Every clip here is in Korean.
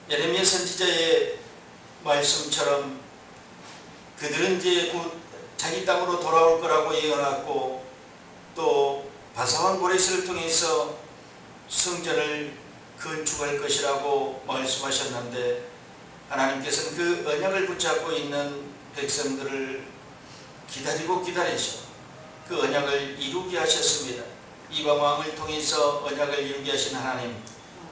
예레미야 선지자의 말씀처럼 그들은 이제 곧 자기 땅으로 돌아올 거라고 예언했고, 또 바사왕 고레스를 통해서 성전을 건축할 것이라고 말씀하셨는데, 하나님께서는 그 언약을 붙잡고 있는 백성들을 기다리고 기다리셔 그 언약을 이루게 하셨습니다. 이방왕을 통해서 언약을 이루게 하신 하나님,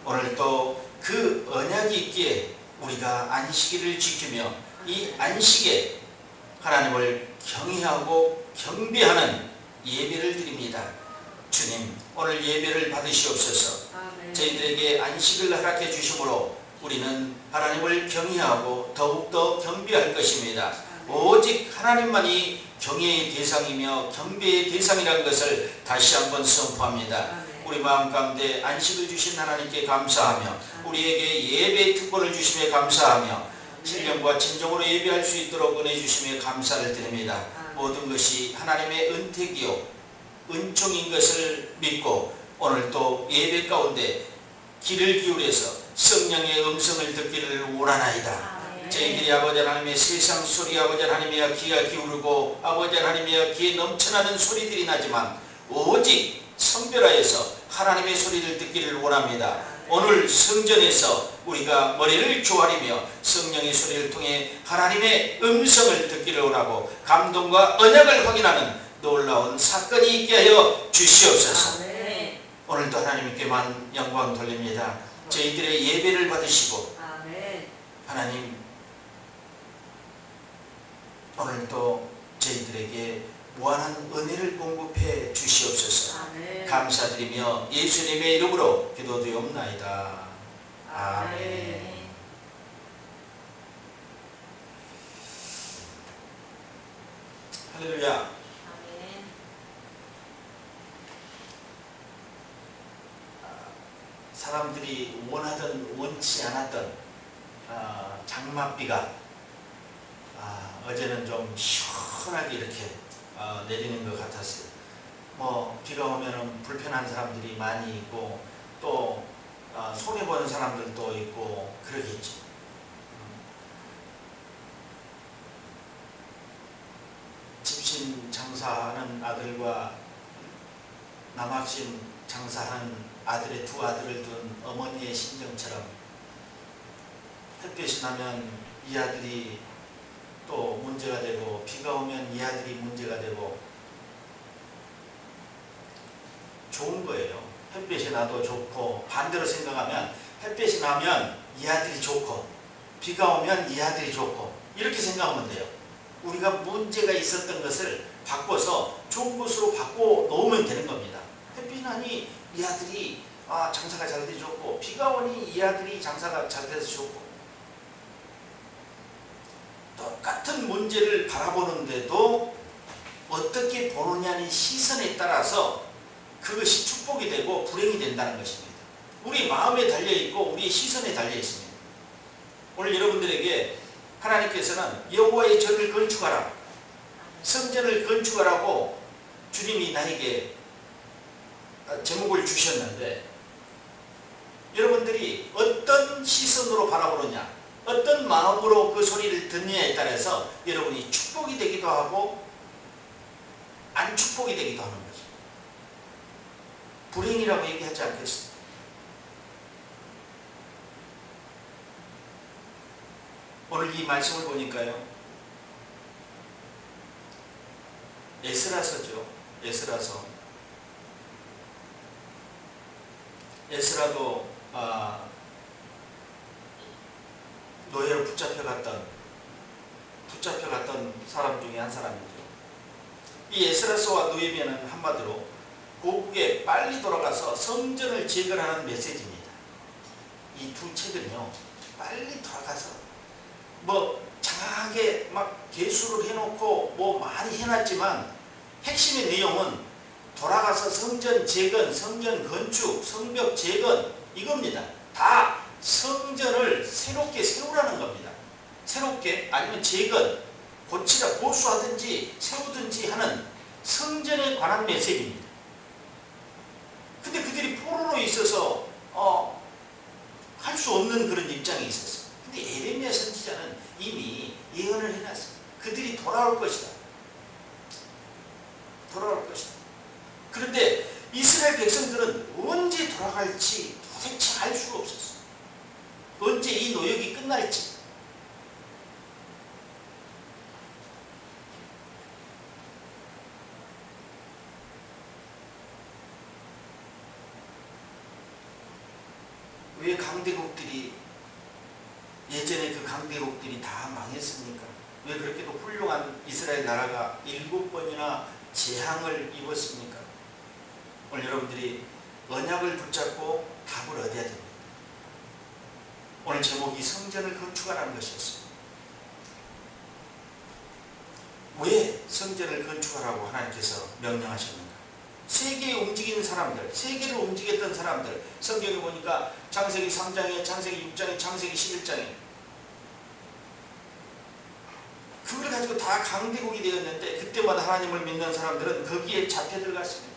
오늘 또 그 언약이 있기에 우리가 안식일을 지키며 이 안식에 하나님을 경외하고 경배하는 예배를 드립니다. 주님, 오늘 예배를 받으시옵소서. 저희들에게 안식을 허락해 주심으로 우리는 하나님을 경외하고 더욱더 경배할 것입니다. 오직 하나님만이 경외의 대상이며 경배의 대상이라는 것을 다시 한번 선포합니다. 우리 마음 가운데 안식을 주신 하나님께 감사하며, 우리에게 예배의 특권을 주심에 감사하며, 신령과 진정으로 예배할 수 있도록 은혜 주심에 감사를 드립니다. 모든 것이 하나님의 은택이요 은총인 것을 믿고 오늘 또 예배 가운데 귀를 기울여서 성령의 음성을 듣기를 원하나이다. 저희들이 아버지 하나님의 세상 소리, 아버지 하나님의 귀가 기울고 아버지 하나님의 귀에 넘쳐나는 소리들이 나지만 오직 성별하여서 하나님의 소리를 듣기를 원합니다. 오늘 성전에서 우리가 머리를 조아리며 성령의 소리를 통해 하나님의 음성을 듣기를 원하고 감동과 언약을 확인하는 놀라운 사건이 있게 하여 주시옵소서. 오늘도 하나님께만 영광 돌립니다. 저희들의 예배를 받으시고 하나님, 오늘도 저희들에게 무한한 은혜를 공급해 주시옵소서. 감사드리며 예수님의 이름으로 기도드리옵나이다. 아멘. 할렐루야. 사람들이 원하든 원치 않았던 장맛비가 어제는 좀 시원하게 이렇게 내리는 것 같았어요. 뭐 비가 오면은 불편한 사람들이 많이 있고 또 손해보는 사람들도 있고 그러겠죠. 집신 장사하는 아들과 남학신 장사하는 아들의 두 아들을 둔 어머니의 심정처럼, 햇볕이 나면 이 아들이 또 문제가 되고 비가 오면 이 아들이 문제가 되고, 좋은 거예요. 햇볕이 나도 좋고, 반대로 생각하면 햇볕이 나면 이 아들이 좋고 비가 오면 이 아들이 좋고, 이렇게 생각하면 돼요. 우리가 문제가 있었던 것을 바꿔서 좋은 것으로 바꿔 놓으면 되는 겁니다. 햇빛이 나니 이 아들이 장사가 잘 돼서 좋고, 비가 오니 이 아들이 장사가 잘 돼서 좋고, 똑같은 문제를 바라보는데도 어떻게 보느냐는 시선에 따라서 그것이 축복이 되고 불행이 된다는 것입니다. 우리 마음에 달려있고 우리의 시선에 달려있습니다. 오늘 여러분들에게 하나님께서는 여호와의 전을 건축하라, 성전을 건축하라고 주님이 나에게 제목을 주셨는데, 여러분들이 어떤 시선으로 바라보느냐, 어떤 마음으로 그 소리를 듣느냐에 따라서 여러분이 축복이 되기도 하고 안 축복이 되기도 하는 거죠. 불행이라고 얘기하지 않겠습니다. 오늘 이 말씀을 보니까요, 에스라서죠. 에스라도 노예로 붙잡혀갔던 사람 중에 한 사람이죠. 이 에스라서와 느헤미야는 한마디로 고국에 빨리 돌아가서 성전을 재건하는 메시지입니다. 이 두 책은요, 빨리 돌아가서 뭐 장하게 막 개수를 해놓고 뭐 많이 해놨지만 핵심의 내용은 돌아가서 성전 재건, 성전 건축, 성벽 재건, 이겁니다. 다 성전을 새롭게 세우라는 겁니다. 새롭게, 아니면 재건, 고치라, 보수하든지 세우든지 하는 성전에 관한 메시지입니다. 근데 그들이 포로로 있어서 할 수 없는 그런 입장에 있었어요. 근데 예레미야 선지자는 이미 예언을 해놨어요. 그들이 돌아올 것이다. 돌아올 것이다. 그런데 이스라엘 백성들은 언제 돌아갈지 도대체 알 수가 없었어요. 언제 이 노역이 끝날지. 왜 강대국들이 예전에 그 강대국들이 다 망했습니까? 왜 그렇게도 훌륭한 이스라엘 나라가 7번이나 재앙을 입었습니까? 오늘 여러분들이 언약을 붙잡고 답을 얻어야 됩니다. 오늘 제목이 성전을 건축하라는 것이었어요. 왜 성전을 건축하라고 하나님께서 명령하셨는가? 세계에 움직이는 사람들, 세계를 움직였던 사람들, 성경에 보니까 창세기 3장에, 창세기 6장에, 창세기 11장에 그걸 가지고 다 강대국이 되었는데 그때마다 하나님을 믿는 사람들은 거기에 잡혀 들어갔습니다.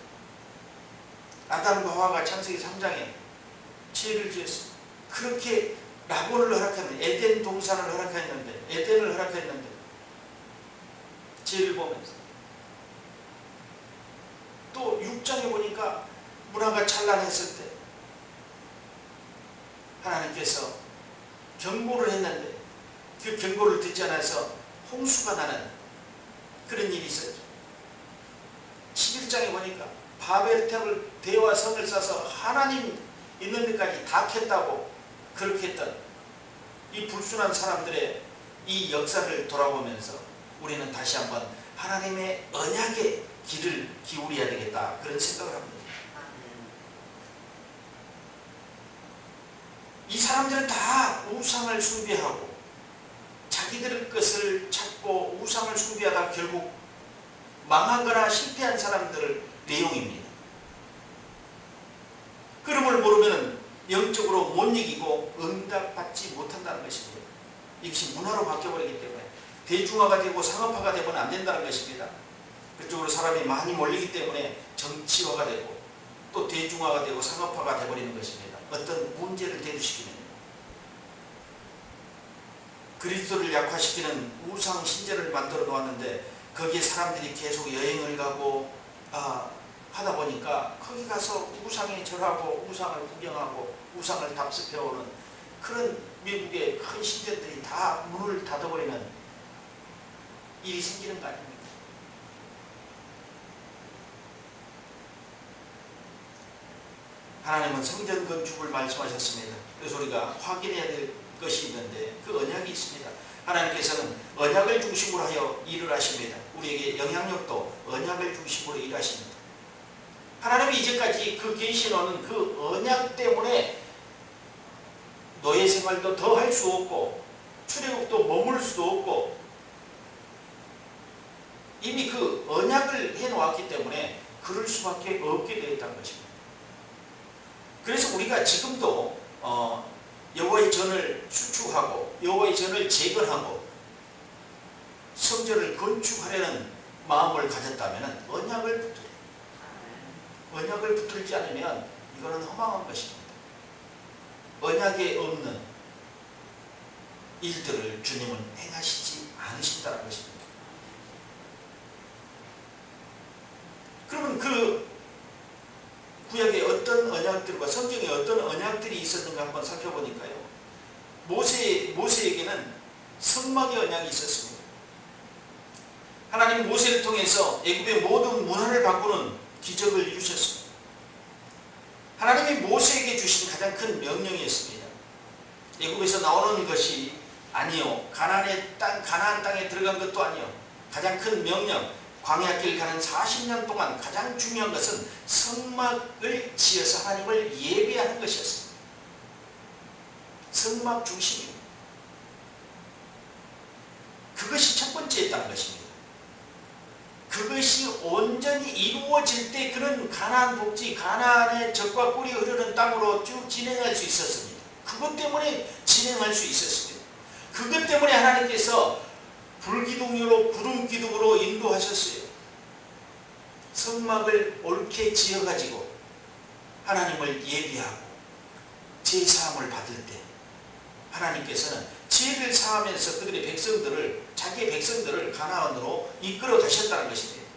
아담과 하와가 창세기 3장에 죄를 지었습니다. 그렇게 낙원을 허락했는데, 에덴 동산을 허락했는데, 에덴을 허락했는데 죄를 보면서 또 6장에 보니까 문화가 찬란했을 때 하나님께서 경고를 했는데 그 경고를 듣지 않아서 홍수가 나는 그런 일이 있었죠. 11장에 보니까 바벨탑을 대와 성을 쌓아서 하나님 있는 데까지 다 캤다고 그렇게 했던 이 불순한 사람들의 이 역사를 돌아보면서 우리는 다시 한번 하나님의 언약의 길을 기울여야 되겠다 그런 생각을 합니다. 이 사람들은 다 우상을 숭배하고 자기들 것을 찾고 우상을 숭배하다 결국 망하거나 실패한 사람들 내용입니다. 그름을 모르면 영적으로 못 이기고 응답받지 못한다는 것입니다. 이것이 문화로 바뀌어버리기 때문에 대중화가 되고 상업화가 되면 안 된다는 것입니다. 그쪽으로 사람이 많이 몰리기 때문에 정치화가 되고 또 대중화가 되고 상업화가 되어버리는 것입니다. 어떤 문제를 대두시키는 그리스도를 약화시키는 우상 신제를 만들어 놓았는데 거기에 사람들이 계속 여행을 가고 하다 보니까 거기 가서 우상에 절하고 우상을 구경하고 우상을 답습해오는 그런 미국의 큰 신제들이 다 문을 닫아버리는 일이 생기는 거 아닙니까? 하나님은 성전 건축을 말씀하셨습니다. 그래서 우리가 확인해야 될 것이 있는데 그 언약이 있습니다. 하나님께서는 언약을 중심으로 하여 일을 하십니다. 우리에게 영향력도 언약을 중심으로 일하십니다. 하나님이 이제까지 그 계시놓은 그 언약 때문에 노예 생활도 더 할 수 없고 출애굽도 머물 수도 없고 이미 그 언약을 해놓았기 때문에 그럴 수밖에 없게 되었다는 것입니다. 그래서 우리가 지금도 여호와의 전을 수축하고 여호와의 전을 재건하고 성전을 건축하려는 마음을 가졌다면 언약을 붙들어야 언약을 붙들지 않으면 이거는 허망한 것입니다. 언약에 없는 일들을 주님은 행하시지 않으신다는 것입니다. 그러면 그 구약에 어떤 언약들과 성경에 어떤 언약들이 있었는가 한번 살펴보니까요. 모세에게는 성막의 언약이 있었습니다. 하나님 모세를 통해서 애굽의 모든 문화를 바꾸는 기적을 이루셨습니다. 하나님이 모세에게 주신 가장 큰 명령이었습니다. 애굽에서 나오는 것이 아니요, 가나안 땅에 들어간 것도 아니요, 가장 큰 명령, 광야길 가는 40년 동안 가장 중요한 것은 성막을 지어서 하나님을 예배하는 것이었습니다. 성막 중심입니다. 그것이 첫 번째였다는 것입니다. 그것이 온전히 이루어질 때 그런 가나안 복지, 가나안의 젖과 꿀이 흐르는 땅으로 쭉 진행할 수 있었습니다. 그것 때문에 진행할 수 있었습니다. 그것 때문에 하나님께서 불기둥으로 구름기둥으로 인도하셨어요. 성막을 옳게 지어가지고 하나님을 예비하고 제사함을 받을 때 하나님께서는 죄를 사하면서 그들의 백성들을, 자기의 백성들을 가나안으로 이끌어 가셨다는 것입니다.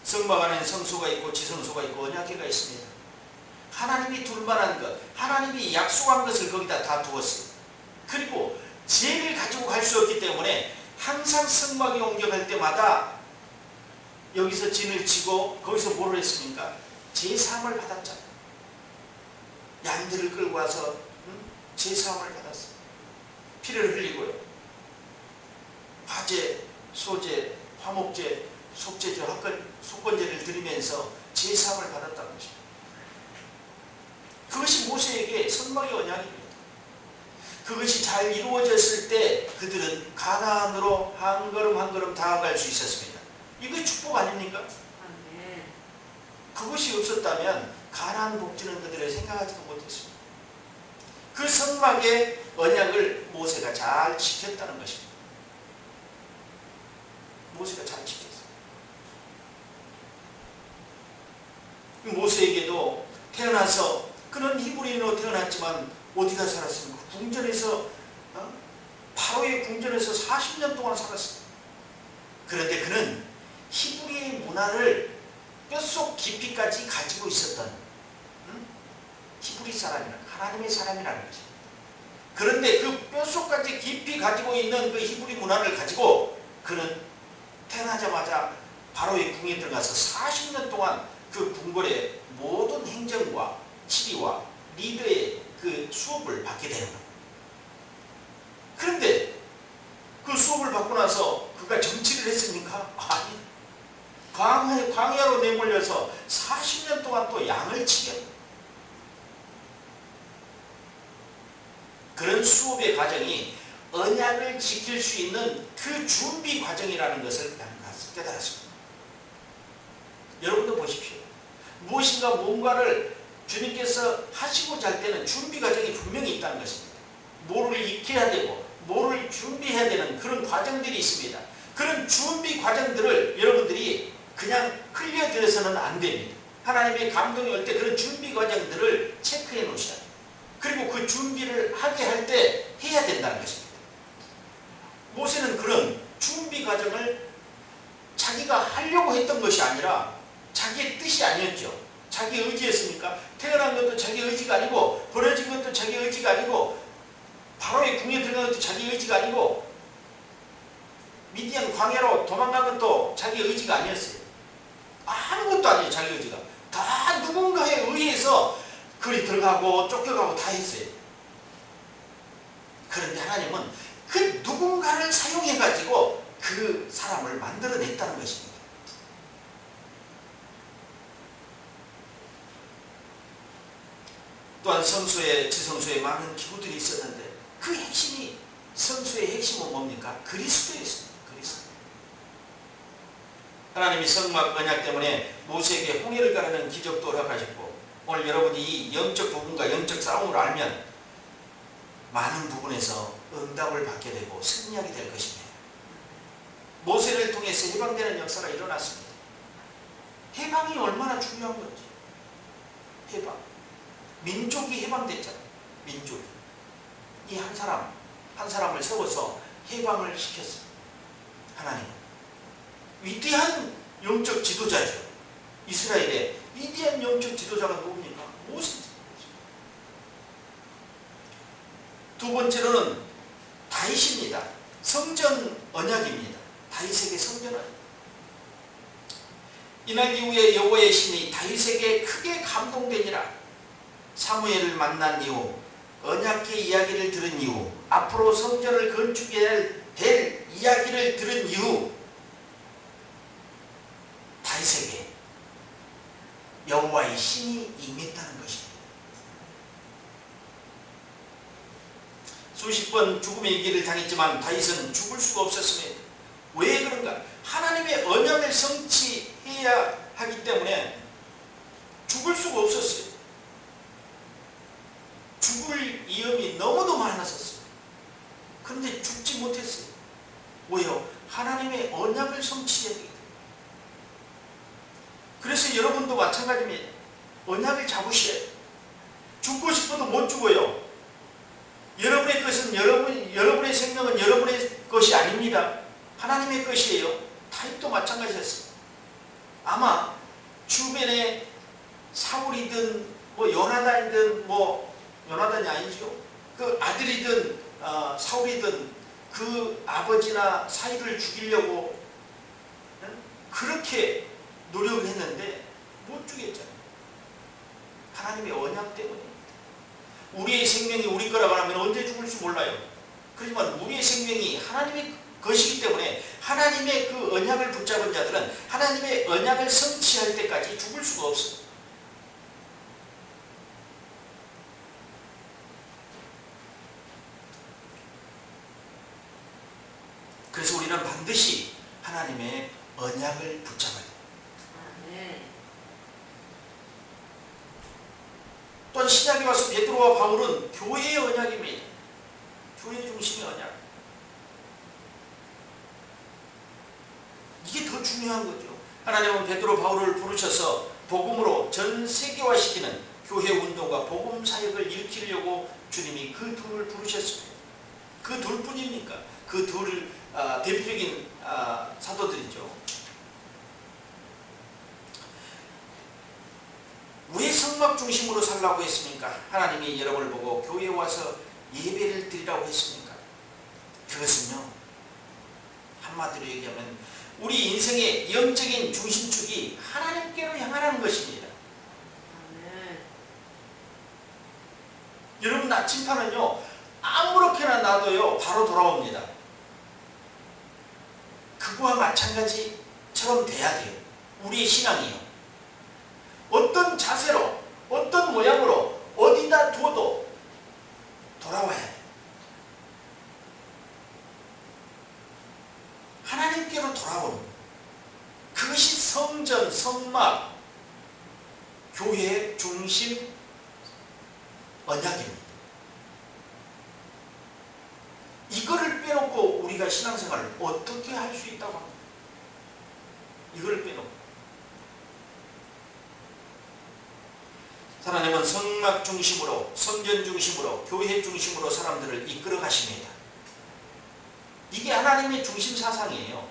성막 안에는 성소가 있고 지성소가 있고 언약궤가 있습니다. 하나님이 둘만한 것, 하나님이 약속한 것을 거기다 다 두었어요. 그리고 죄를 가지고 갈 수 없기 때문에 항상 성막에 옮겨갈 때마다 여기서 진을 치고 거기서 뭐를 했습니까? 제사함을 받았잖아요. 양들을 끌고 와서 제사함을 받았어요. 피를 흘리고요. 화제, 소제, 화목제, 속죄제, 속건제를 드리면서 제사함을 받았다는 것입니다. 그것이 모세에게 성막의 언약입니다. 그것이 잘 이루어졌을 때 그들은 가나안으로 한 걸음 한 걸음 다가갈 수 있었습니다. 이거 축복 아닙니까? 그것이 없었다면 가나안 복지는 그들이 생각하지도 못했습니다. 그 성막의 언약을 모세가 잘 지켰다는 것입니다. 모세가 잘 지켰어요. 모세에게도 태어나서 그는 히브리인으로 태어났지만 어디다 살았습니까? 궁전에서 파로의 궁전에서 40년 동안 살았어요. 그런데 그는 히브리의 문화를 뼛속 깊이까지 가지고 있었던 히브리 사람이라 하나님의 사람이라는 것입니다. 그런데 그 뼛속까지 깊이 가지고 있는 그 히브리 문화를 가지고 그는 태어나자마자 바로의 궁에 들어가서 40년 동안 그 궁궐의 모든 행정과 지리와 리더의 그 수업을 받게 되는 겁니다. 그런데 그 수업을 받고 나서 그가 정치를 했습니까? 아니, 광야로 내몰려서 40년 동안 또 양을 치게. 그런 수업의 과정이 언약을 지킬 수 있는 그 준비 과정이라는 것을 깨달았습니다. 여러분도 보십시오. 무엇인가 뭔가를 주님께서 하시고자 할 때는 준비 과정이 분명히 있다는 것입니다. 뭐를 익혀야 되고 뭐를 준비해야 되는 그런 과정들이 있습니다. 그런 준비 과정들을 여러분들이 그냥 흘려들여서는 안 됩니다. 하나님의 감동이 올 때 그런 준비 과정들을 체크해 놓으셔야 돼요. 그리고 그 준비를 하게 할 때 해야 된다는 것입니다. 모세는 그런 준비 과정을 자기가 하려고 했던 것이 아니라 자기의 뜻이 아니었죠. 자기 의지였습니까? 태어난 것도 자기 의지가 아니고 벌어진 것도 자기 의지가 아니고 바로의 궁에 들어간 것도 자기 의지가 아니고 미디안 광야로 도망간 것도 자기 의지가 아니었어요. 아무것도 아니에요. 자기 의지가. 다 누군가에 의해서 그리 들어가고 쫓겨가고 다 했어요. 그런데 하나님은 그 누군가를 사용해가지고 그 사람을 만들어냈다는 것입니다. 또한 성소에 지성소에 많은 기구들이 있었는데 그 핵심이 성소의 핵심은 뭡니까? 그리스도였습니다. 그리스도. 하나님이 성막 언약 때문에 모세에게 홍해를 가르는 기적도 허락하셨고 오늘 여러분이 이 영적 부분과 영적 싸움을 알면 많은 부분에서 응답을 받게 되고 승리하게 될 것입니다. 모세를 통해서 해방되는 역사가 일어났습니다. 해방이 얼마나 중요한 건지. 해방. 민족이 해방됐잖아요. 민족이. 이 한 사람을 세워서 해방을 시켰어요. 하나님은. 위대한 영적 지도자죠. 이스라엘의 위대한 영적 지도자가 누굽니까? 모세입니다. 두 번째로는 다윗입니다. 성전 언약입니다. 다윗에게 성전 언약. 이날 이후에 여호와의 신이 다윗에게 크게 감동되니라. 사무엘을 만난 이후 언약궤 이야기를 들은 이후 앞으로 성전을 건축해야 될 이야기를 들은 이후 다윗에게 여호와의 신이 임했다는 것입니다. 수십 번 죽음의 위기를 당했지만 다윗은 죽을 수가 없었습니다. 왜 그런가? 하나님의 언약을 성취해야 하기 때문에 죽을 수가 없었어요. 죽을 위험이 너무도 많았었어요. 그런데 죽지 못했어요. 왜요? 하나님의 언약을 성취해야 되기 때문에. 그래서 여러분도 마찬가지입니다. 언약을 잡으셔야 돼요. 죽고 싶어도 못 죽어요. 그것은 여러분의 생명은 여러분의 것이 아닙니다. 하나님의 것이에요. 다윗도 마찬가지였어요. 아마 주변에 사울이든 뭐 요나단이든 뭐 요나단이 아니죠. 그 아들이든 사울이든 그 아버지나 사위를 죽이려고 그렇게 노력을 했는데 못 죽였잖아요. 하나님의 언약 때문입니다. 우리의 생명이 우리 거라고 하면 언제 죽을지 몰라요. 그렇지만 우리의 생명이 하나님의 것이기 때문에 하나님의 그 언약을 붙잡은 자들은 하나님의 언약을 성취할 때까지 죽을 수가 없어요. 그래서 우리는 반드시 하나님의 언약을 붙잡아야 돼요. 또한 신약에 와서 베드로와 바울은 교회의 언약입니다. 교회 중심의 언약. 이게 더 중요한 거죠. 하나님은 베드로 바울을 부르셔서 복음으로 전 세계화시키는 교회 운동과 복음 사역을 일으키려고 주님이 그 둘을 부르셨습니다. 그 둘뿐입니까? 그 둘 대표적인 사도들이죠. 왜 성막 중심으로 살라고 했습니까? 하나님이 여러분을 보고 교회에 와서 예배를 드리라고 했습니까? 그것은요, 한마디로 얘기하면 우리 인생의 영적인 중심축이 하나님께로 향하는 것입니다. 여러분, 나침판은요 아무렇게나 놔둬요 바로 돌아옵니다. 그거와 마찬가지처럼 돼야 돼요. 우리의 신앙이요. 어떤 자세로 어떤 모양으로 어디다 두어도 돌아와야 돼요. 하나님께로 돌아오는 그것이 성전, 성막, 교회의 중심 언약입니다. 이거를 빼놓고 우리가 신앙생활을 어떻게 할 수 있다고 합니다. 이거를 빼놓고. 하나님은 성막 중심으로, 성전 중심으로, 교회 중심으로 사람들을 이끌어 가십니다. 이게 하나님의 중심 사상이에요.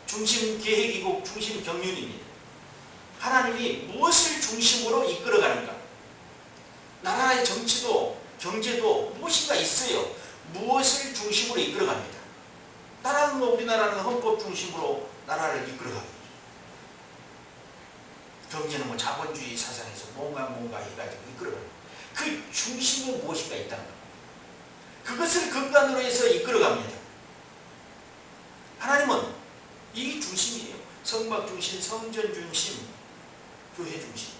중심 계획이고 중심 경륜입니다. 하나님이 무엇을 중심으로 이끌어 가는가? 나라의 정치도 경제도 무엇인가 있어요. 무엇을 중심으로 이끌어 갑니다. 나라는 우리나라는 헌법 중심으로 나라를 이끌어 갑니다. 경제는 뭐 자본주의 사상에서 뭔가 해가지고 이끌어 갑니다. 그 중심에 무엇인가 있다는 겁니다. 그것을 근간으로 해서 이끌어 갑니다. 하나님은 이 중심이에요. 성막 중심, 성전 중심, 교회 중심.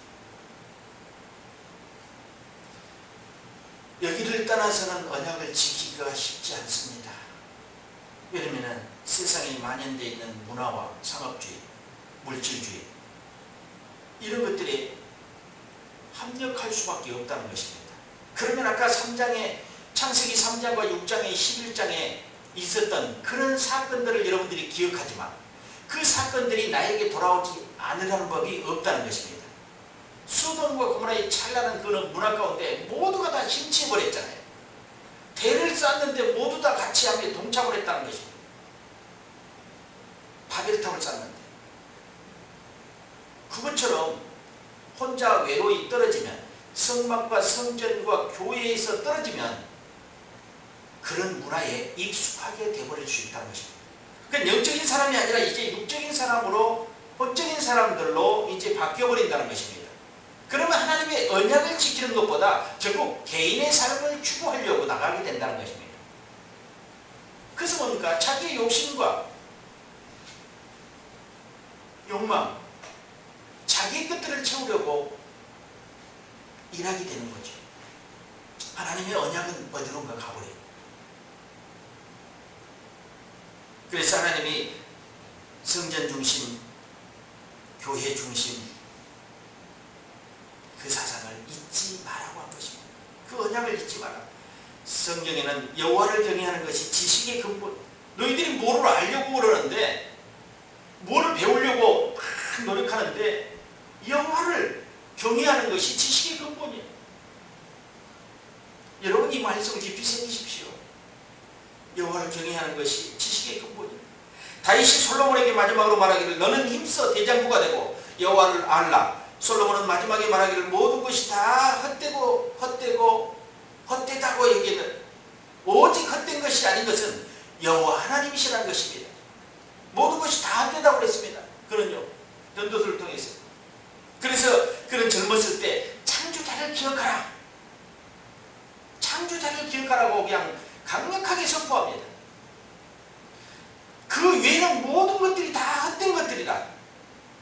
여기를 떠나서는 언약을 지키기가 쉽지 않습니다. 왜냐하면 세상에 만연되어 있는 문화와 상업주의, 물질주의 이런 것들에 합력할 수밖에 없다는 것입니다. 그러면 아까 3장에 창세기 3장과 6장에 11장에 있었던 그런 사건들을 여러분들이 기억하지만 그 사건들이 나에게 돌아오지 않으라는 법이 없다는 것입니다. 소돔과 고모라의 찬란한 그 문화 가운데 모두가 다 심취해버렸잖아요. 대를 쌓는데 모두 다 같이 함께 동참을 했다는 것입니다. 바벨탑을 쌓는데 그것처럼 혼자 외로이 떨어지면, 성막과 성전과 교회에서 떨어지면 그런 문화에 익숙하게 되어버릴 수 있다는 것입니다. 그러니까 영적인 사람이 아니라 이제 육적인 사람으로, 혼적인 사람들로 이제 바뀌어버린다는 것입니다. 그러면 하나님의 언약을 지키는 것보다 결국 개인의 삶을 추구하려고 나가게 된다는 것입니다. 그래서 뭡니까? 자기의 욕심과 욕망, 자기의 것들을 채우려고 일하게 되는 거죠. 하나님의 언약은 어디론가 가버려요. 그래서 하나님이 성전 중심, 교회 중심 그 사상을 잊지 말라고 한 것입니다. 그 언약을 잊지 마라. 성경에는 여호와를 경외하는 것이 지식의 근본. 너희들이 뭐를 알려고 그러는데, 뭐를 배우려고 막 노력하는데 여호와를 경외하는 것이 지식의 근본이에요. 여러분 이 말씀을 깊이 새기십시오. 여호와를 경외하는 것이 지식의 근본입니다. 다윗이 솔로몬에게 마지막으로 말하기를 너는 힘써 대장부가 되고 여호와를 알라. 솔로몬은 마지막에 말하기를 모든 것이 다 헛되다고 여기는 오직 헛된 것이 아닌 것은 여호와 하나님이시라는 것입니다. 모든 것이 다 헛되다고 그랬습니다. 그는요 전도서를 통해서. 그래서 그는 젊었을 때 창조자를 기억하라. 창조자를 기억하라고 그냥 강력하게 선포합니다. 그 외에는 모든 것들이 다 헛된 것들이다.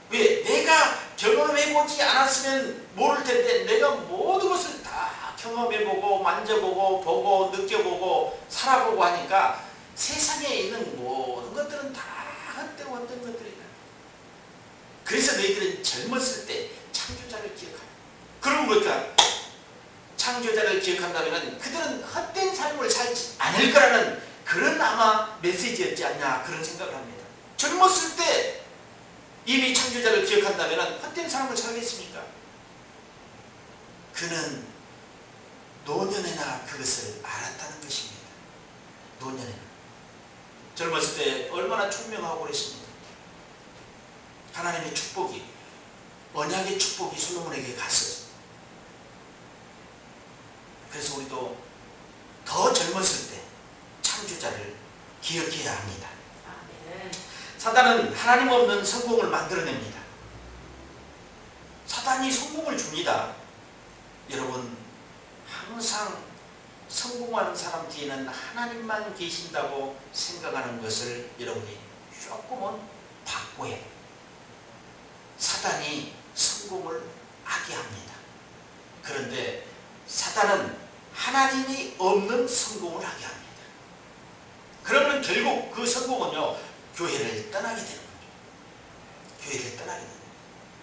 왜? 내가 경험해보지 않았으면 모를 텐데 내가 모든 것을 다 경험해보고 만져보고 보고 느껴보고 살아보고 하니까 세상에 있는 모든 것들은 다 헛되고 헛된 것들이다. 그래서 너희들은 젊었을 때 창조자를 기억하라. 그럼 뭘까? 창조자를 기억한다면 그들은 헛된 삶을 살지 않을 거라는 그런 아마 메시지였지 않냐 그런 생각을 합니다. 젊었을 때 이미 창조자를 기억한다면 헛된 삶을 살겠습니까? 그는 노년에나 그것을 알았다는 것입니다. 노년에나. 젊었을 때 얼마나 총명하고 그랬습니다. 하나님의 축복이 언약의 축복이 솔로몬에게 갔어요. 그래서 우리도 더 젊었을 때 창조자를 기억해야 합니다. 사단은 하나님 없는 성공을 만들어냅니다. 사단이 성공을 줍니다. 여러분 항상 성공하는 사람 뒤에는 하나님만 계신다고 생각하는 것을 여러분이 조금은 바꿔야 해요. 사단이 성공을 하게 합니다. 그런데 사단은 하나님이 없는 성공을 하게 합니다. 그러면 결국 그 성공은요 교회를 떠나게 되는 거죠. 교회를 떠나게 되는 거죠.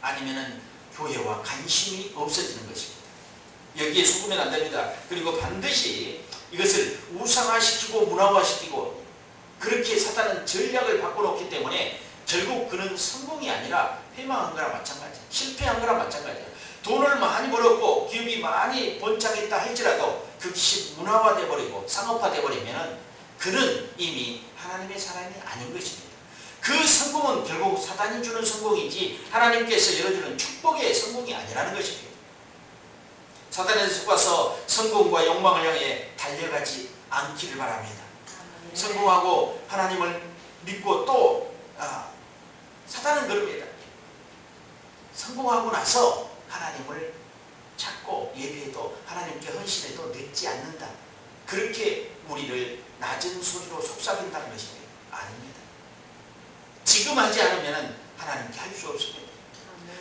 아니면은 교회와 관심이 없어지는 것입니다. 여기에 속으면 안 됩니다. 그리고 반드시 이것을 우상화시키고 문화화시키고 그렇게 사단은 전략을 바꿔놓기 때문에 결국 그는 성공이 아니라 패망한 거나 마찬가지예요. 실패한 거나 마찬가지예요. 돈을 많이 벌었고 기업이 많이 번창했다 할지라도 그것이 문화화돼 버리고 상업화돼 버리면 그는 이미 하나님의 사람이 아닌 것입니다. 그 성공은 결국 사단이 주는 성공이지 하나님께서 열어주는 축복의 성공이 아니라는 것입니다. 사단에서 속아서 성공과 욕망을 향해 달려가지 않기를 바랍니다. 성공하고 하나님을 믿고 또 사단은 그럽니다. 성공하고 나서 하나님을 찾고 예배해도 하나님께 헌신해도 늦지 않는다. 그렇게 우리를 낮은 소리로 속삭인다는 것입니다. 아닙니다. 지금 하지 않으면 하나님께 할 수 없습니다.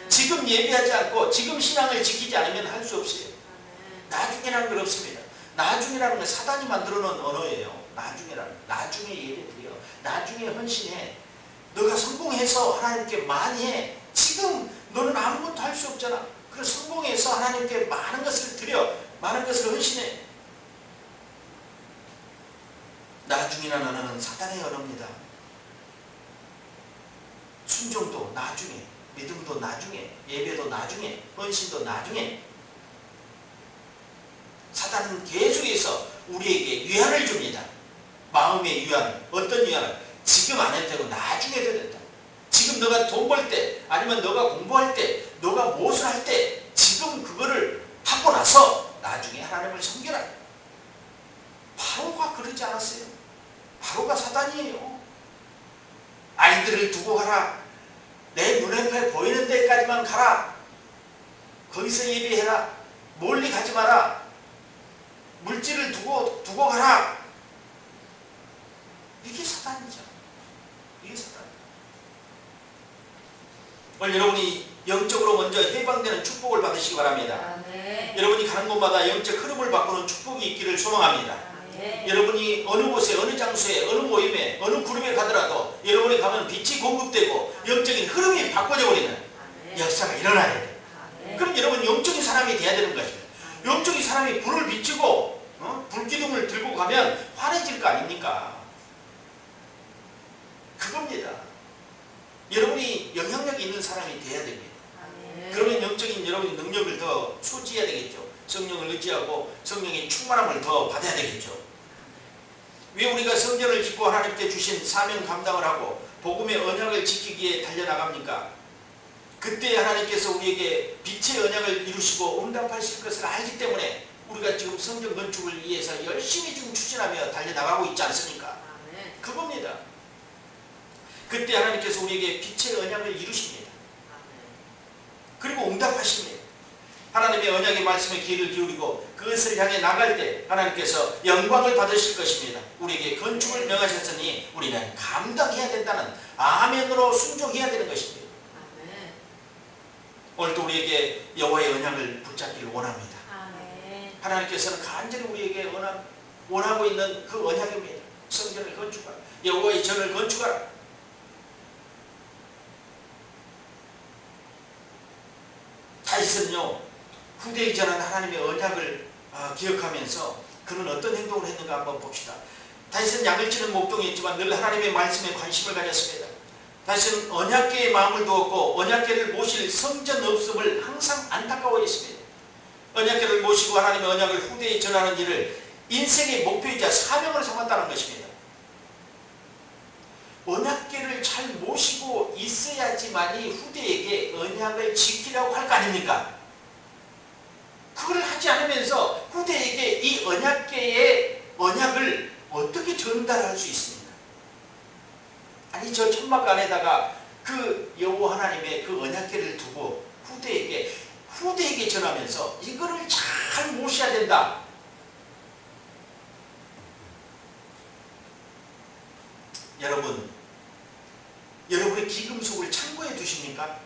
지금 예배하지 않고 지금 신앙을 지키지 않으면 할 수 없어요. 나중이라는 건 없습니다. 나중이라는 건 사단이 만들어 놓은 언어예요. 나중에 예배드려. 나중에 헌신해. 너가 성공해서 하나님께 많이 해. 지금 너는 아무것도 할 수 없잖아. 그래서 성공해서 하나님께 많은 것을 드려. 많은 것을 헌신해. 나중이라는 언어는 사단의 언어입니다. 순종도 나중에, 믿음도 나중에, 예배도 나중에, 헌신도 나중에. 사단은 계속해서 우리에게 위안을 줍니다. 마음의 위안, 어떤 위안을? 지금 안 해도 되고 나중에 해도 된다. 지금 너가 돈 벌 때, 아니면 너가 공부할 때, 너가 무엇을 할 때, 지금 그거를 하고 나서 나중에 하나님을 섬겨라. 바로가 그러지 않았어요. 바로가 사단이에요. 아이들을 두고 가라. 내 눈앞에 보이는 데까지만 가라. 거기서 예배해라. 멀리 가지 마라. 물질을 두고 가라. 이게 사단이죠. 이게 사단. 오늘 여러분이 영적으로 먼저 해방되는 축복을 받으시기 바랍니다. 여러분이 가는 곳마다 영적 흐름을 바꾸는 축복이 있기를 소망합니다. 여러분이 어느 곳에, 어느 장소에, 어느 모임에, 어느 그룹에 가더라도 여러분이 가면 빛이 공급되고 영적인 흐름이 바꿔져 버리는 역사가 일어나야 돼요. 그럼 여러분 영적인 사람이 돼야 되는 것입니다. 영적인 사람이 불을 비추고 불기둥을 들고 가면 환해질 거 아닙니까? 그겁니다. 여러분이 영향력 있는 사람이 돼야 됩니다. 그러면 영적인 여러분의 능력을 더 소지해야 되겠죠. 성령을 의지하고 성령의 충만함을 더 받아야 되겠죠. 왜 우리가 성전을 짓고 하나님께 주신 사명 감당을 하고 복음의 언약을 지키기에 달려나갑니까? 그때 하나님께서 우리에게 빛의 언약을 이루시고 응답하실 것을 알기 때문에 우리가 지금 성전 건축을 위해서 열심히 지금 추진하며 달려나가고 있지 않습니까? 그겁니다. 그때 하나님께서 우리에게 빛의 언약을 이루십니다. 그리고 응답하십니다. 하나님의 언약의 말씀에 귀를 기울이고 그것을 향해 나갈 때 하나님께서 영광을 받으실 것입니다. 우리에게 건축을 명하셨으니 우리는 감당해야 된다는 아멘으로 순종해야 되는 것입니다. 오늘도 우리에게 여호와의 언약을 붙잡기를 원합니다. 하나님께서는 간절히 우리에게 원하고 있는 그 언약입니다. 성전을 건축하라. 여호와의 전을 건축하라. 다윗은요, 후대에 전한 하나님의 언약을 기억하면서 그는 어떤 행동을 했는가 한번 봅시다. 다윗은 양을 치는 목동이었지만 늘 하나님의 말씀에 관심을 가졌습니다. 다윗은 언약궤에 마음을 두었고 언약궤를 모실 성전 없음을 항상 안타까워했습니다. 언약궤를 모시고 하나님의 언약을 후대에 전하는 일을 인생의 목표이자 사명을 삼았다는 것입니다. 언약궤를 잘 모시고 있어야지만이 후대에게 언약을 지키라고 할 거 아닙니까? 그걸 하지 않으면서 후대에게 이 언약궤의 언약을 어떻게 전달할 수 있습니까? 아니, 저 천막 안에다가 그 여호와 하나님의 그 언약궤를 두고 후대에게 전하면서 이거를 잘 모셔야 된다. 여러분의 기금속을 창고에 두십니까?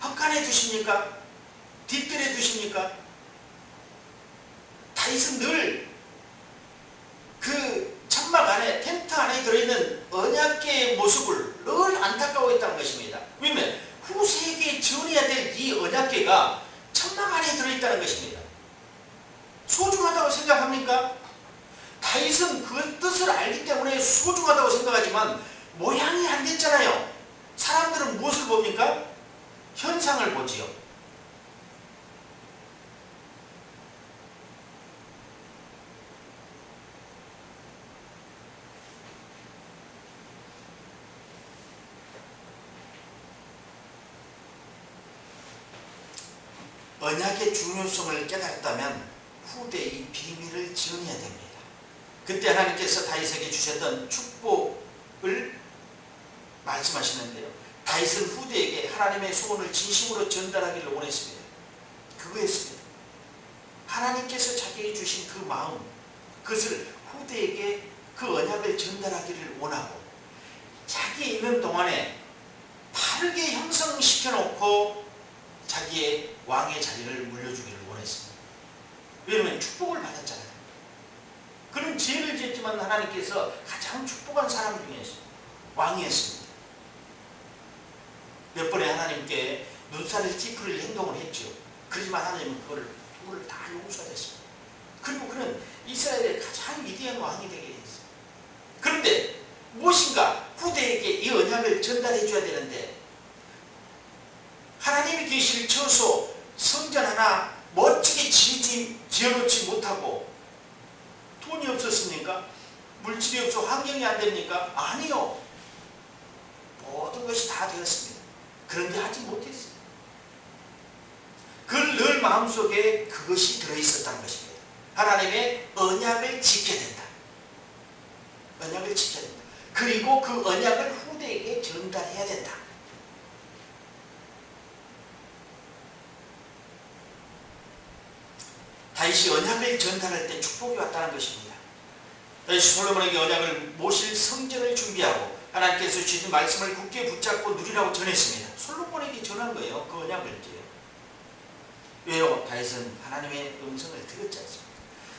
헛간에 두십니까? 뒷뜰에 두십니까? 다윗은 늘 그 천막 안에, 텐트 안에 들어있는 언약궤의 모습을 늘 안타까워했다는 것입니다. 왜냐하면 후세에게 전해야 될 이 언약궤가 천막 안에 들어있다는 것입니다. 소중하다고 생각합니까? 다윗은 그 뜻을 알기 때문에 소중하다고 생각하지만 모양이 안 됐잖아요. 사람들은 무엇을 봅니까? 현상을 보지요. 언약의 중요성을 깨달았다면 후대의 비밀을 전해야 됩니다. 그때 하나님께서 다윗에게 주셨던 축복을 말씀하시는데요. 다윗은 후대에게 하나님의 소원을 진심으로 전달하기를 원했습니다. 그거였습니다. 하나님께서 자기에게 주신 그 마음, 그것을 후대에게 그 언약을 전달하기를 원하고 자기 있는 동안에 바르게 형성시켜 놓고 자기의 왕의 자리를 물려주기를 원했습니다. 왜냐하면 축복을 받았잖아요. 그는 죄를 지었지만 하나님께서 가장 축복한 사람 중에 왕이었습니다. 몇 번에 하나님께 눈살을 찌푸릴 행동을 했죠. 그렇지만 하나님은 그거를 다 용서하셨습니다. 그리고 그는 이스라엘의 가장 위대한 왕이 되게 했어요. 그런데 무엇인가 후대에게 이 언약을 전달해 줘야 되는데 하나님이 계실 처소 성전 하나 멋지게 지어놓지 못하고 돈이 없었습니까? 물질이 없어 환경이 안 됩니까? 아니요. 모든 것이 다 되었습니다. 그런데 하지 못했어요. 그걸 늘 마음속에 그것이 들어있었다는 것입니다. 하나님의 언약을 지켜야 된다. 언약을 지켜야 된다. 그리고 그 언약을 후대에게 전달해야 된다. 다윗이 언약을 전달할 때 축복이 왔다는 것입니다. 다윗이 솔로몬에게 언약을 모실 성전을 준비하고 하나님께서 주신 말씀을 굳게 붙잡고 누리라고 전했습니다. 솔로몬에게 전한 거예요. 그 언약을. 왜요? 다윗은 하나님의 음성을 들었지 않습니까?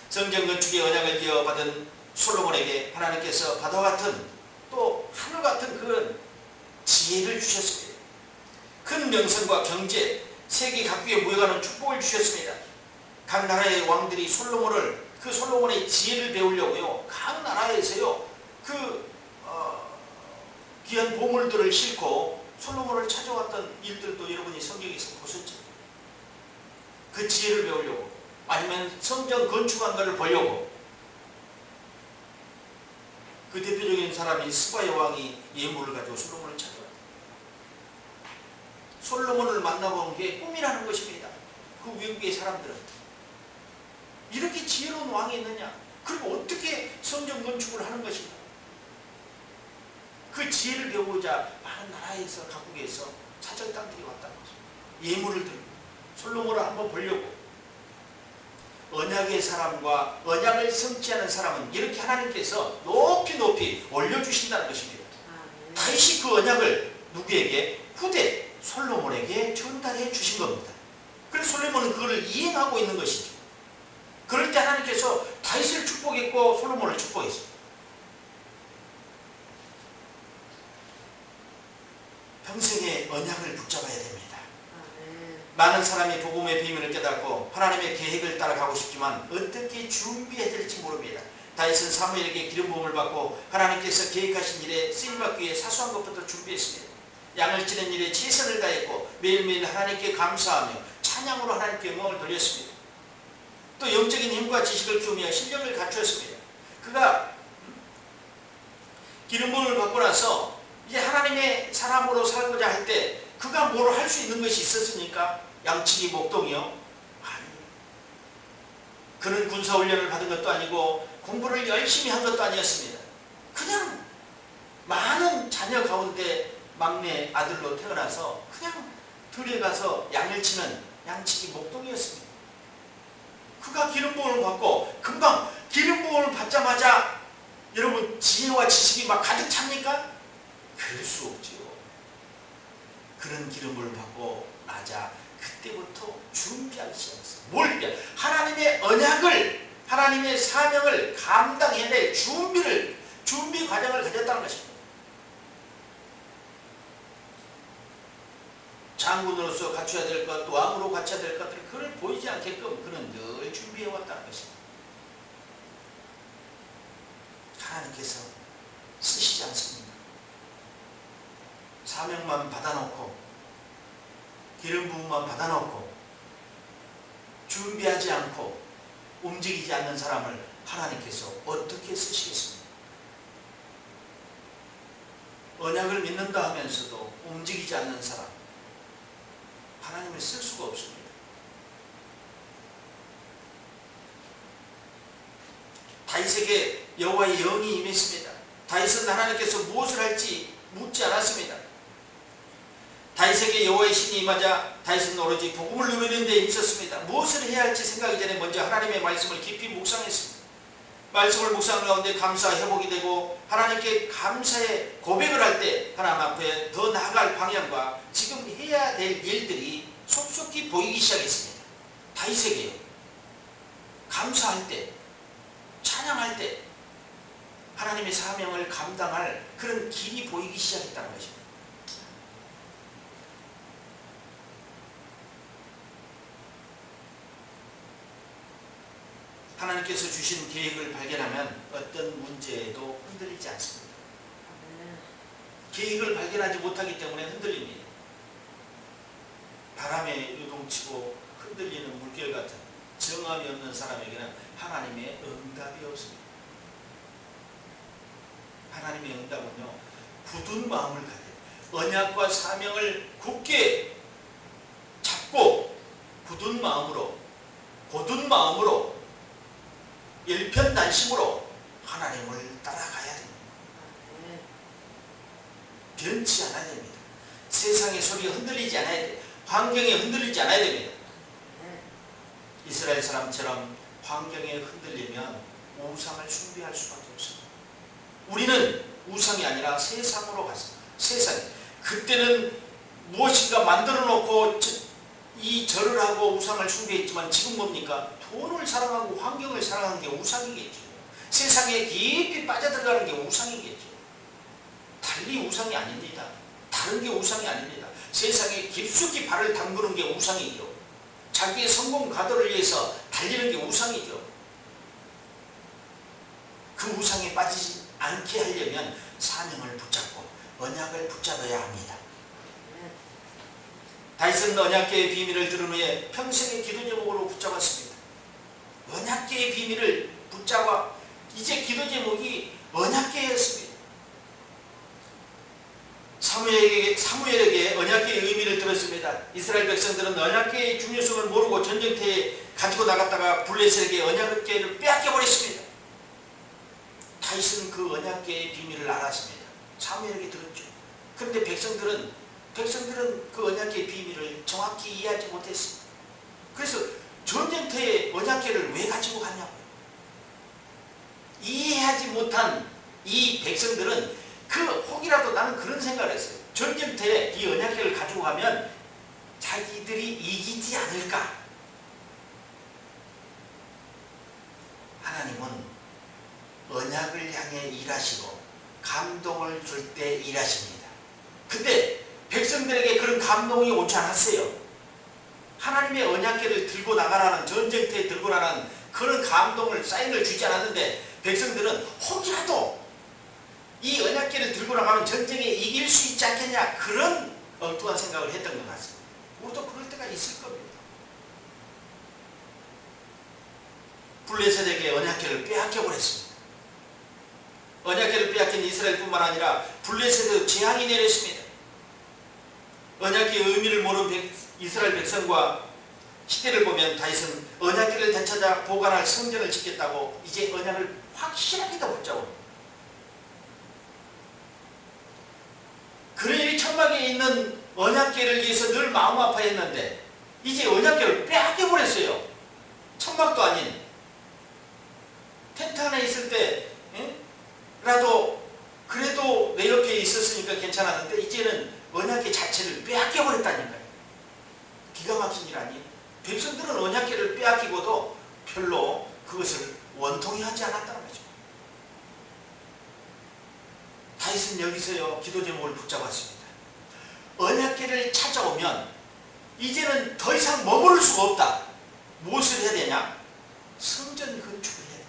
성전 건축의 언약을 이어받은 솔로몬에게 하나님께서 바다 같은 또 하늘 같은 그런 지혜를 주셨습니다. 큰 명성과 경제, 세계 각국에 모여가는 축복을 주셨습니다. 각 나라의 왕들이 솔로몬의 지혜를 배우려고요. 각 나라에서요. 귀한 보물들을 싣고 솔로몬을 찾아왔던 일들도 여러분이 성경에서 보셨죠. 그 지혜를 배우려고, 아니면 성전 건축한 것을 보려고. 그 대표적인 사람이 스바야 왕이 예물을 가지고 솔로몬을 찾아왔다. 솔로몬을 만나본 게 꿈이라는 것입니다. 그 외국의 사람들은 이렇게 지혜로운 왕이 있느냐? 그리고 어떻게 성전 건축을 하는 것인가? 그 지혜를 배우고자 많은 나라에서 각국에서 사절 땅들이 왔다는 거죠. 예물을 들고 솔로몬을 한번 보려고. 언약의 사람과 언약을 성취하는 사람은 이렇게 하나님께서 높이 높이 올려주신다는 것입니다. 다윗이 그 언약을 누구에게? 후대 솔로몬에게 전달해 주신 겁니다. 그래서 솔로몬은 그것을 이행하고 있는 것이죠. 그럴 때 하나님께서 다윗을 축복했고 솔로몬을 축복했습니다. 평생의 언약을 붙잡아야 됩니다. 많은 사람이 복음의 비밀을 깨닫고 하나님의 계획을 따라가고 싶지만 어떻게 준비해야 될지 모릅니다. 다윗은 사무엘에게 기름 부음을 받고 하나님께서 계획하신 일에 쓰임받기 위해 사소한 것부터 준비했습니다. 양을 치는 일에 최선을 다했고 매일매일 하나님께 감사하며 찬양으로 하나님께 영광을 돌렸습니다. 또 영적인 힘과 지식을 키우며 실력을 갖추었습니다. 그가 기름 부음을 받고 나서 이제 하나님의 사람으로 살고자 할 때 그가 뭘 할 수 있는 것이 있었습니까? 양치기 목동이요? 아니요. 그는 군사훈련을 받은 것도 아니고 공부를 열심히 한 것도 아니었습니다. 그냥 많은 자녀 가운데 막내 아들로 태어나서 그냥 들에 가서 양을 치는 양치기 목동이었습니다. 그가 기름 부음을 받고 금방 기름 부음을 받자마자 여러분 지혜와 지식이 막 가득 찹니까? 그럴 수 없지요. 그런 기름을 받고 나자 그때부터 준비하기 시작했어요. 뭘 준비해? 하나님의 언약을, 하나님의 사명을 감당해야 될 준비 과정을 가졌다는 것입니다. 장군으로서 갖춰야 될 것, 왕으로 갖춰야 될 것들, 그걸 보이지 않게끔 그는 늘 준비해왔다는 것입니다. 하나님께서 쓰시지 않습니다. 사명만 받아놓고 기름 부음만 받아놓고 준비하지 않고 움직이지 않는 사람을 하나님께서 어떻게 쓰시겠습니까? 언약을 믿는다 하면서도 움직이지 않는 사람 하나님을 쓸 수가 없습니다. 다윗에게 여호와의 영이 임했습니다. 다윗은 하나님께서 무엇을 할지 묻지 않았습니다. 다윗에게 여호와의 신이 임하자 다윗은 오로지 복음을 누리는 데 있었습니다. 무엇을 해야 할지 생각하기 전에 먼저 하나님의 말씀을 깊이 묵상했습니다. 말씀을 묵상하는 가운데 감사 회복이 되고 하나님께 감사의 고백을 할 때 하나님 앞에 더 나아갈 방향과 지금 해야 될 일들이 속속히 보이기 시작했습니다. 다윗에게요. 감사할 때, 찬양할 때 하나님의 사명을 감당할 그런 길이 보이기 시작했다는 것입니다. 하나님께서 주신 계획을 발견하면 어떤 문제에도 흔들리지 않습니다. 계획을 발견하지 못하기 때문에 흔들립니다. 바람에 요동치고 흔들리는 물결 같은 정함이 없는 사람에게는 하나님의 응답이 없습니다. 하나님의 응답은요, 굳은 마음을 가져요. 언약과 사명을 굳게 잡고 굳은 마음으로, 고든 마음으로, 일편단심으로 하나님을 따라가야 됩니다. 변치 않아야 됩니다. 세상의 소리에 흔들리지 않아야 돼요. 환경에 흔들리지 않아야 됩니다. 이스라엘 사람처럼 환경에 흔들리면 우상을 숭배할 수밖에 없습니다. 우리는 우상이 아니라 세상으로 갔습니다. 세상. 그때는 무엇인가 만들어 놓고 이 절을 하고 우상을 숭배했지만 지금 뭡니까? 돈을 사랑하고 환경을 사랑하는 게 우상이겠죠. 세상에 깊이 빠져들어가는 게 우상이겠죠. 달리 우상이 아닙니다. 다른 게 우상이 아닙니다. 세상에 깊숙이 발을 담그는 게 우상이죠. 자기의 성공 가도를 위해서 달리는 게 우상이죠. 그 우상에 빠지지 않게 하려면 사명을 붙잡고 언약을 붙잡아야 합니다. 다윗은 언약궤의 비밀을 들은 후에 평생의 기도 제목으로 붙잡았습니다. 언약궤의 비밀을 붙잡아 이제 기도 제목이 언약궤였습니다. 사무엘에게 언약궤의 의미를 들었습니다. 이스라엘 백성들은 언약궤의 중요성을 모르고 전쟁터에 가지고 나갔다가 블레셋에게 언약궤를 빼앗겨 버렸습니다. 다윗은 그 언약궤의 비밀을 알았습니다. 사무엘에게 들었죠. 그런데 백성들은 그 언약궤의 비밀을 정확히 이해하지 못했습니다. 그래서 전쟁터에 언약궤를 왜 가지고 갔냐고요. 이해하지 못한 이 백성들은 혹이라도 나는 그런 생각을 했어요. 전쟁터에 이 언약궤를 가지고 가면 자기들이 이기지 않을까. 하나님은 언약을 향해 일하시고 감동을 줄 때 일하십니다. 근데 백성들에게 그런 감동이 오지 않았어요. 하나님의 언약궤를 들고 나가라는, 전쟁터에 들고 나가는 그런 감동을, 사인을 주지 않았는데 백성들은 혹이라도 이 언약궤를 들고 나가면 전쟁에 이길 수 있지 않겠냐, 그런 엉뚱한 생각을 했던 것 같습니다. 우리도 그럴 때가 있을 겁니다. 블레셋에게 언약궤를 빼앗겨 버렸습니다. 언약궤를 빼앗긴 이스라엘뿐만 아니라 블레셋에도 재앙이 내렸습니다. 언약궤의 의미를 모르는 이스라엘 백성과 시대를 보면 다윗은 언약궤를 되찾아 보관할 성전을 짓겠다고 이제 언약을 확실하게 더 붙잡고, 그의 천막에 있는 언약궤를 위해서 늘 마음 아파했는데 이제 언약궤를 빼앗겨 버렸어요. 천막도 아닌 텐트 안에 있을 때라도 그래도 내 옆에 있었으니까 괜찮았는데 이제는 언약궤 자체를 빼앗겨 버렸다니까요. 기가 막힌 일 아니에요. 백성들은 언약궤를 빼앗기고도 별로 그것을 원통히 하지 않았다는 거죠. 다윗은 여기서요 기도 제목을 붙잡았습니다. 언약궤를 찾아오면 이제는 더 이상 머무를 수가 없다. 무엇을 해야 되냐? 성전 건축을 해야 돼.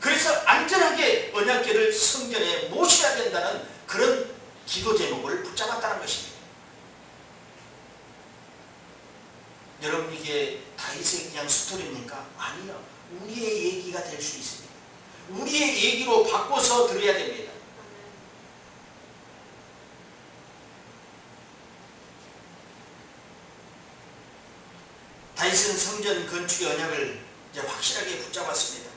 그래서 안전하게 언약궤를 성전에 모셔야 된다는 그런 기도 제목을 붙잡았다는 것입니다. 여러분, 이게 다윗의 그냥 스토리입니까? 아니요. 우리의 얘기가 될 수 있습니다. 우리의 얘기로 바꿔서 들어야 됩니다. 다윗은 성전 건축의 언약을 이제 확실하게 붙잡았습니다.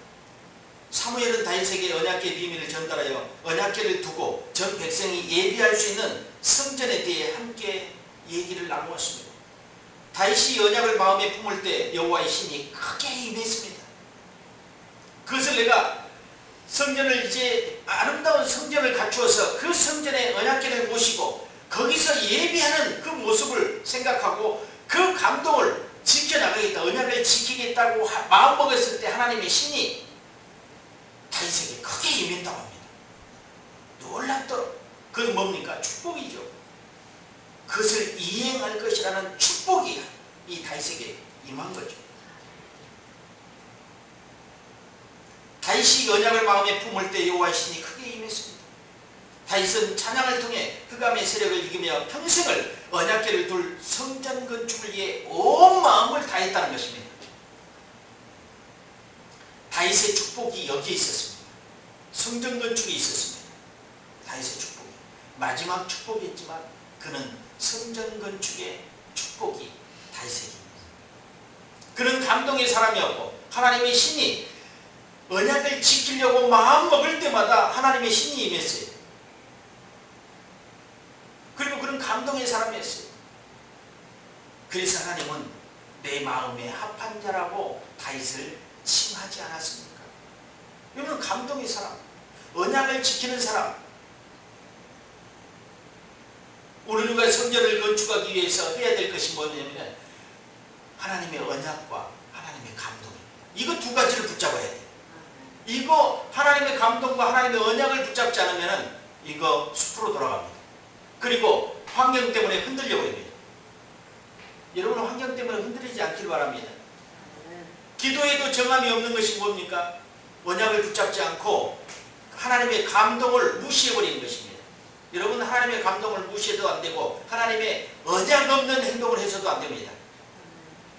사무엘은 다윗에게 언약궤의 비밀을 전달하여 언약궤를 두고 전 백성이 예비할 수 있는 성전에 대해 함께 얘기를 나누었습니다. 다윗이 언약을 마음에 품을 때 여호와의 신이 크게 임했습니다. 그것을 내가 성전을 이제 아름다운 성전을 갖추어서 그 성전에 언약궤를 모시고 거기서 예비하는 그 모습을 생각하고 그 감동을 지켜나가겠다, 언약을 지키겠다고 마음먹었을 때 하나님의 신이 다윗에게 크게 임했다고 합니다. 놀랍도록. 그건 뭡니까? 축복이죠. 그것을 이행할 것이라는 축복이 이 다윗에게 임한 거죠. 다윗이 언약을 마음에 품을 때 여호와의 신이 크게 임했습니다. 다윗은 찬양을 통해 흑암의 세력을 이기며 평생을 언약궤를 둘 성전 건축을 위해 온 마음을 다했다는 것입니다. 다윗의 축복이 여기에 있었습니다. 성전 건축이 있었습니다. 다윗의 축복이 마지막 축복이었지만 그는 성전 건축의 축복이 다윗에게입니다. 그는 감동의 사람이었고 하나님의 신이 언약을 지키려고 마음먹을 때마다 하나님의 신이 임했어요. 그리고 그는 감동의 사람이었어요. 그래서 하나님은 내 마음에 합한 자라고 다윗을 칭하지 않았습니까? 이는 감동의 사람, 언약을 지키는 사람. 우리가 성전을 건축하기 위해서 해야 될 것이 뭐냐면 하나님의 언약과 하나님의 감동입니다. 이거 두 가지를 붙잡아야 돼요. 이거 하나님의 감동과 하나님의 언약을 붙잡지 않으면 이거 숲으로 돌아갑니다. 그리고 환경 때문에 흔들려 버립니다. 여러분, 환경 때문에 흔들리지 않길 바랍니다. 기도에도 정함이 없는 것이 뭡니까? 언약을 붙잡지 않고 하나님의 감동을 무시해버리는 것입니다. 여러분, 하나님의 감동을 무시해도 안 되고 하나님의 언약 없는 행동을 해서도 안 됩니다.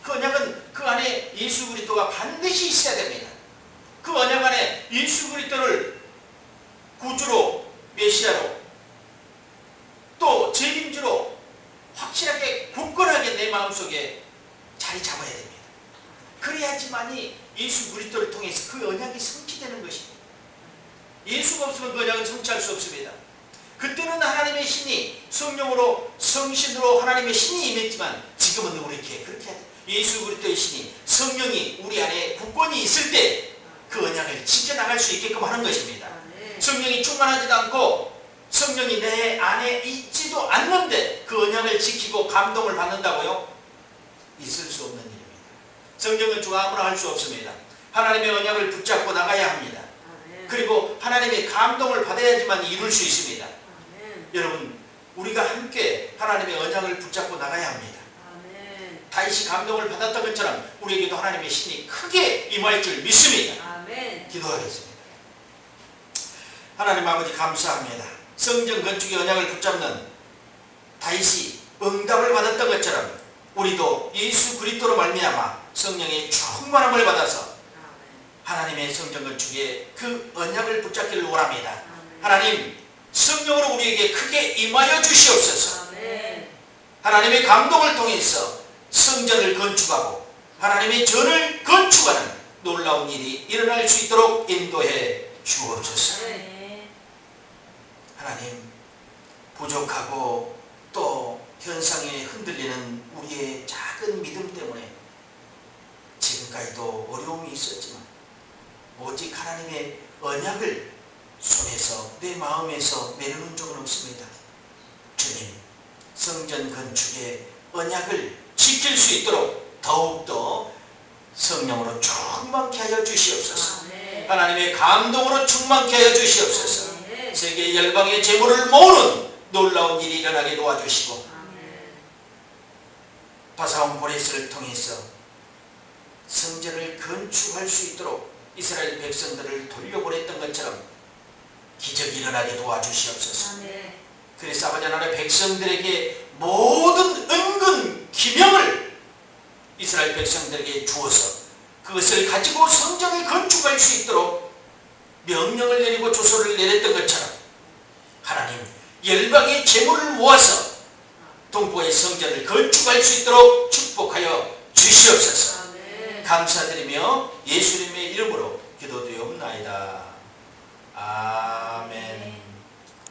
그 언약은 그 안에 예수 그리스도가 반드시 있어야 됩니다. 그 언약 안에 예수 그리스도를 구주로, 메시아로, 또 책임지로 확실하게 굳건하게 내 마음속에 자리 잡아야 됩니다. 그래야지만이 예수 그리스도를 통해서 그 언약이 성취되는 것입니다. 예수가 없으면 그 언약은 성취할 수 없습니다. 그때는 하나님의 신이 성령으로, 성신으로 하나님의 신이 임했지만 지금은 우리에게 그렇게 해야 돼요. 예수 그리스도의 신이, 성령이 우리 안에 굳건히 있을 때 그 언약을 지켜나갈 수 있게끔 하는 것입니다. 성령이 충만하지도 않고 성령이 내 안에 있지도 않는데 그 언약을 지키고 감동을 받는다고요? 있을 수 없는 일입니다. 성령은 누가 아무나 할 수 없습니다. 하나님의 언약을 붙잡고 나가야 합니다. 그리고 하나님의 감동을 받아야지만 이룰 수 있습니다. 여러분, 우리가 함께 하나님의 언약을 붙잡고 나가야 합니다. 다윗이 감동을 받았던 것처럼 우리에게도 하나님의 신이 크게 임할 줄 믿습니다. 기도하겠습니다. 하나님 아버지, 감사합니다. 성전 건축의 언약을 붙잡는 다윗이 응답을 받았던 것처럼 우리도 예수 그리스도로 말미암아 성령의 충만함을 받아서 하나님의 성전 건축에 그 언약을 붙잡기를 원합니다. 하나님, 성령으로 우리에게 크게 임하여 주시옵소서. 하나님의 감동을 통해서 성전을 건축하고 하나님의 전을 건축하는 놀라운 일이 일어날 수 있도록 인도해 주옵소서. 하나님, 부족하고 또 현상에 흔들리는 우리의 작은 믿음 때문에 지금까지도 어려움이 있었지만 오직 하나님의 언약을 손에서 내 마음에서 내려놓은 적은 없습니다. 주님, 성전 건축의 언약을 지킬 수 있도록 더욱더 성령으로 충만케 하여 주시옵소서. 하나님의 감동으로 충만케 하여 주시옵소서. 세계 열방의 재물을 모으는 놀라운 일이 일어나게 도와주시고 바사온 보레스를 통해서 성전을 건축할 수 있도록 이스라엘 백성들을 돌려보냈던 것처럼 기적이 일어나게 도와주시옵소서. 그래서 아버지 하나님, 백성들에게 모든 은근 기명을 이스라엘 백성들에게 주어서 그것을 가지고 성전을 건축할 수 있도록 명령을 내리고 조서를 내렸던 것처럼 하나님, 열방의 재물을 모아서 동포의 성전을 건축할 수 있도록 축복하여 주시옵소서. 감사드리며 예수님의 이름으로 기도드리옵나이다. 아멘.